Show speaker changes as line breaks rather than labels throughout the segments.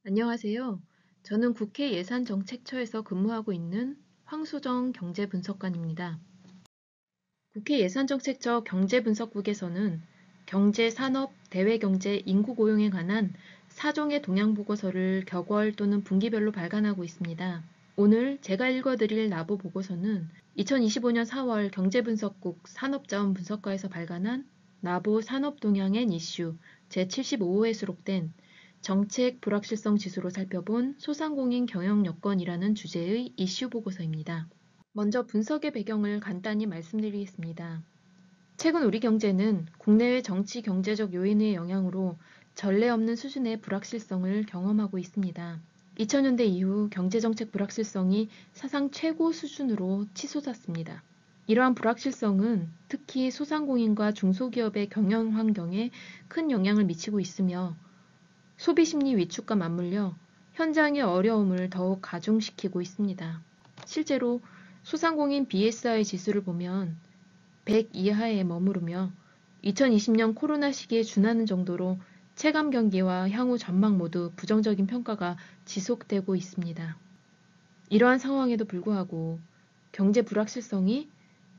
안녕하세요. 저는 국회 예산정책처에서 근무하고 있는 황수정 경제분석관입니다. 국회 예산정책처 경제분석국에서는 경제, 산업, 대외경제, 인구고용에 관한 4종의 동향보고서를 격월 또는 분기별로 발간하고 있습니다. 오늘 제가 읽어드릴 나보 보고서는 2025년 4월 경제분석국 산업자원분석과에서 발간한 나보 산업동향 앤 이슈 제75호에 수록된 정책 불확실성 지수로 살펴본 소상공인 경영 여건이라는 주제의 이슈 보고서입니다. 먼저 분석의 배경을 간단히 말씀드리겠습니다. 최근 우리 경제는 국내외 정치 경제적 요인의 영향으로 전례 없는 수준의 불확실성을 경험하고 있습니다. 2000년대 이후 경제정책 불확실성이 사상 최고 수준으로 치솟았습니다. 이러한 불확실성은 특히 소상공인과 중소기업의 경영 환경에 큰 영향을 미치고 있으며 소비심리 위축과 맞물려 현장의 어려움을 더욱 가중시키고 있습니다. 실제로 소상공인 BSI 지수를 보면 100 이하에 머무르며 2020년 코로나 시기에 준하는 정도로 체감 경기와 향후 전망 모두 부정적인 평가가 지속되고 있습니다. 이러한 상황에도 불구하고 경제 불확실성이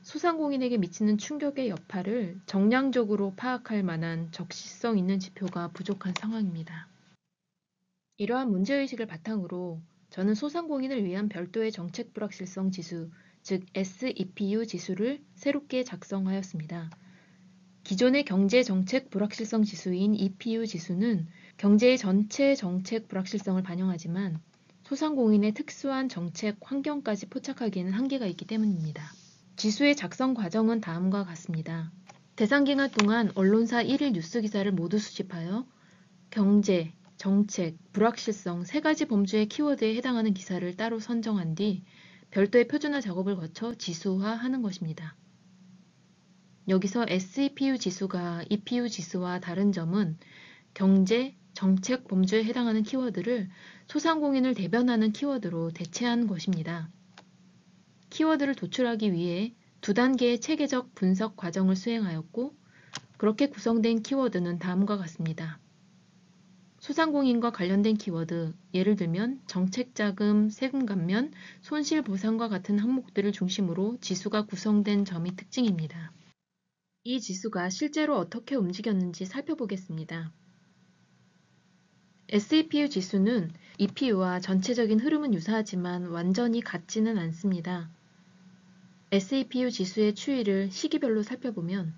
소상공인에게 미치는 충격의 여파를 정량적으로 파악할 만한 적시성 있는 지표가 부족한 상황입니다. 이러한 문제의식을 바탕으로 저는 소상공인을 위한 별도의 정책 불확실성 지수, 즉 SEPU 지수를 새롭게 작성하였습니다. 기존의 경제정책 불확실성 지수인 EPU 지수는 경제의 전체 정책 불확실성을 반영하지만 소상공인의 특수한 정책 환경까지 포착하기에는 한계가 있기 때문입니다. 지수의 작성 과정은 다음과 같습니다. 대상 기간 동안 언론사 1일 뉴스 기사를 모두 수집하여 경제, 정책, 불확실성 세 가지 범주의 키워드에 해당하는 기사를 따로 선정한 뒤 별도의 표준화 작업을 거쳐 지수화하는 것입니다. 여기서 SEPU 지수가 EPU 지수와 다른 점은 경제, 정책 범주에 해당하는 키워드를 소상공인을 대변하는 키워드로 대체한 것입니다. 키워드를 도출하기 위해 두 단계의 체계적 분석 과정을 수행하였고 그렇게 구성된 키워드는 다음과 같습니다. 소상공인과 관련된 키워드, 예를 들면 정책자금, 세금 감면, 손실보상과 같은 항목들을 중심으로 지수가 구성된 점이 특징입니다. 이 지수가 실제로 어떻게 움직였는지 살펴보겠습니다. SEPU 지수는 EPU와 전체적인 흐름은 유사하지만 완전히 같지는 않습니다. SEPU 지수의 추이를 시기별로 살펴보면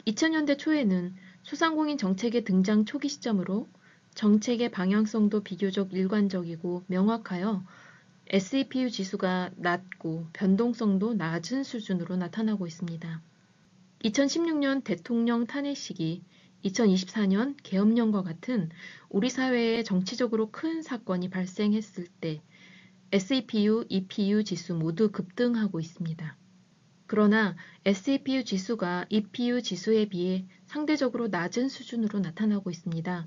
2000년대 초에는 소상공인 정책의 등장 초기 시점으로 정책의 방향성도 비교적 일관적이고 명확하여 SEPU 지수가 낮고 변동성도 낮은 수준으로 나타나고 있습니다. 2016년 대통령 탄핵 시기, 2024년 계엄령과 같은 우리 사회에 정치적으로 큰 사건이 발생했을 때 SEPU, EPU 지수 모두 급등하고 있습니다. 그러나 SEPU 지수가 EPU 지수에 비해 상대적으로 낮은 수준으로 나타나고 있습니다.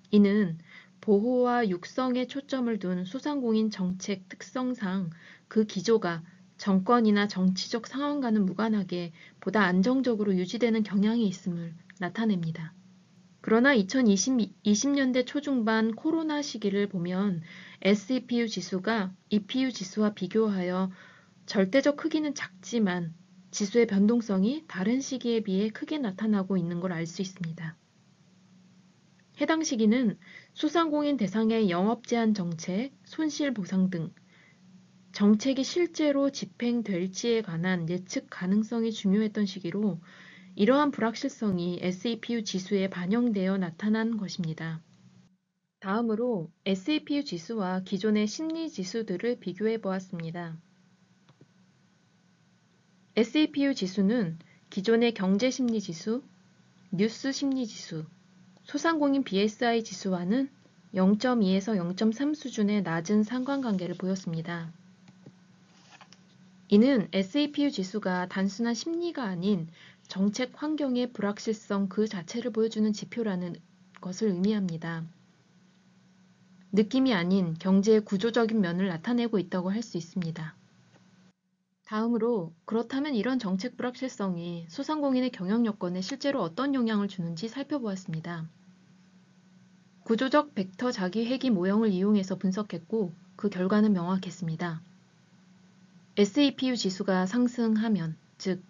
이는 보호와 육성에 초점을 둔 소상공인 정책 특성상 그 기조가 정권이나 정치적 상황과는 무관하게 보다 안정적으로 유지되는 경향이 있음을 나타냅니다. 그러나 2020년대 초중반 코로나 시기를 보면 SEPU 지수가 EPU 지수와 비교하여 절대적 크기는 작지만 지수의 변동성이 다른 시기에 비해 크게 나타나고 있는 걸 알 수 있습니다. 해당 시기는 소상공인 대상의 영업 제한 정책, 손실 보상 등 정책이 실제로 집행될지에 관한 예측 가능성이 중요했던 시기로 이러한 불확실성이 SEPU 지수에 반영되어 나타난 것입니다. 다음으로 SEPU 지수와 기존의 심리 지수들을 비교해 보았습니다. SEPU 지수는 기존의 경제심리지수, 뉴스심리지수, 소상공인 BSI 지수와는 0.2에서 0.3 수준의 낮은 상관관계를 보였습니다. 이는 SEPU 지수가 단순한 심리가 아닌 정책 환경의 불확실성 그 자체를 보여주는 지표라는 것을 의미합니다. 느낌이 아닌 경제의 구조적인 면을 나타내고 있다고 할 수 있습니다. 다음으로 그렇다면 이런 정책 불확실성이 소상공인의 경영 여건에 실제로 어떤 영향을 주는지 살펴보았습니다. 구조적 벡터 자기회귀 모형을 이용해서 분석했고 그 결과는 명확했습니다. SEPU 지수가 상승하면, 즉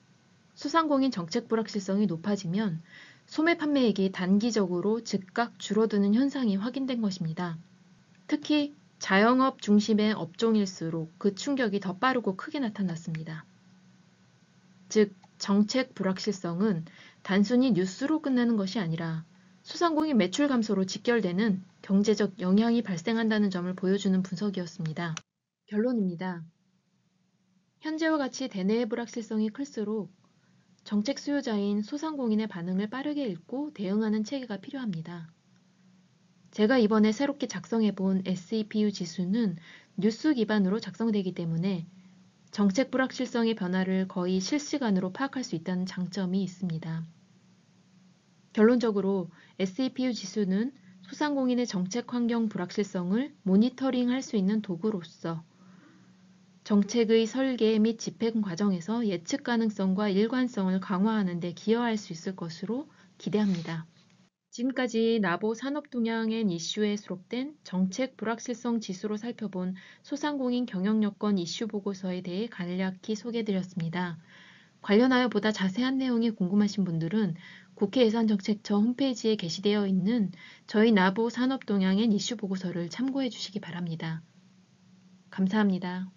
소상공인 정책 불확실성이 높아지면 소매 판매액이 단기적으로 즉각 줄어드는 현상이 확인된 것입니다. 특히 자영업 중심의 업종일수록 그 충격이 더 빠르고 크게 나타났습니다. 즉, 정책 불확실성은 단순히 뉴스로 끝나는 것이 아니라 소상공인 매출 감소로 직결되는 경제적 영향이 발생한다는 점을 보여주는 분석이었습니다. 결론입니다. 현재와 같이 대내의 불확실성이 클수록 정책 수요자인 소상공인의 반응을 빠르게 읽고 대응하는 체계가 필요합니다. 제가 이번에 새롭게 작성해본 SEPU 지수는 뉴스 기반으로 작성되기 때문에 정책 불확실성의 변화를 거의 실시간으로 파악할 수 있다는 장점이 있습니다. 결론적으로 SEPU 지수는 소상공인의 정책 환경 불확실성을 모니터링할 수 있는 도구로서 정책의 설계 및 집행 과정에서 예측 가능성과 일관성을 강화하는 데 기여할 수 있을 것으로 기대합니다. 지금까지 나보 산업동향 앤 이슈에 수록된 정책 불확실성 지수로 살펴본 소상공인 경영여건 이슈 보고서에 대해 간략히 소개해드렸습니다. 관련하여 보다 자세한 내용이 궁금하신 분들은 국회 예산정책처 홈페이지에 게시되어 있는 저희 나보 산업동향 앤 이슈 보고서를 참고해 주시기 바랍니다. 감사합니다.